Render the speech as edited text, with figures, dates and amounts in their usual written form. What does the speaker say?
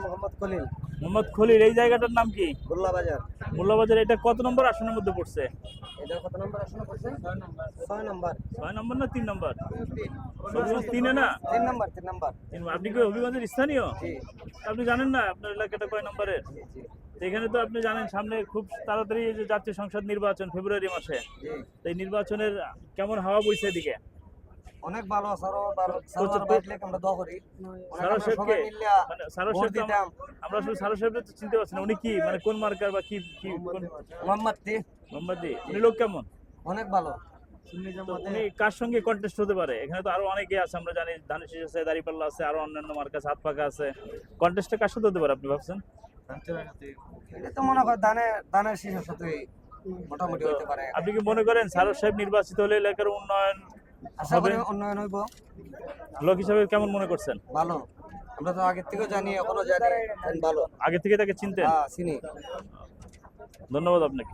মোহাম্মদ খলিল। মোহাম্মদ খলিল, এই জায়গাটার নাম কি? গোল্লা বাজার। মোল্লাবাজার। এটা কত নম্বর আসনের মধ্যে পড়ছে? এটা কত নম্বর আসলে পড়ছে? 6 নম্বর। 6 নম্বর না 3 নম্বর? 3 হবিগঞ্জ 3 এ না? 3 নম্বর, 3 নম্বর। আপনি কি হবিগঞ্জের স্থানীয়? জি আপনি জানেন না আপনার এলাকাটা কয় নম্বরের? জি জি তো এখানে তো আপনি জানেন সামনে খুব তাড়াতাড়ি এই যে জাতীয় সংসদ নির্বাচন ফেব্রুয়ারি মাসে। জি। তো এই নির্বাচনের কেমন হাওয়া বইছে এদিকে? অনেক ভালো সারোয়ার প্রচুর- বাইটলে আমরা দোয়া করি। অনেক সারোয়ার আমরা সাহেবকে সবাই মিলিয়া মানে সারোয়ার ভোট সাহেব তো দিতাম। আমরা আসলে সারোয়ার সাহেবকে তো চিনতে পারছি না, উনি কি মানে কোন মার্কার বা কি কি কোন মোহাম্মদ তি মোহাম্মদী? উনি লোক কেমন? অনেক ভালো। তো উনি কার সঙ্গে কন্টেস্ট হতে পারে? এখানে তো আরো অনেকে আছে, আমরা জানি ধানের শীষ আছে, দাঁড়িপাল্লা আছে, আরো অন্যান্য মার্কা আছে, হাত পাকা আছে। কন্টেস্টে কার সাথে হতে পারে আপনি ভাবছেন? এটা তো মনে হয় দানের শেষের সাথে মোটামুটি হইতে পারে। আপনি কি মনে করেন সারোয়ার সাহেব নির্বাচিত হলে এলাকার উন্নয়ন আশা হবে? করি উন্নয়ন হইব। লোক হিসাবে কেমন মনে করছেন? ভালো। আমরা তো আগের থেকেও জানি, এখনো জানি ভালো। আগে থেকে তাকে চিনতেন? হ্যাঁ চিনি। ধন্যবাদ আপনাকে।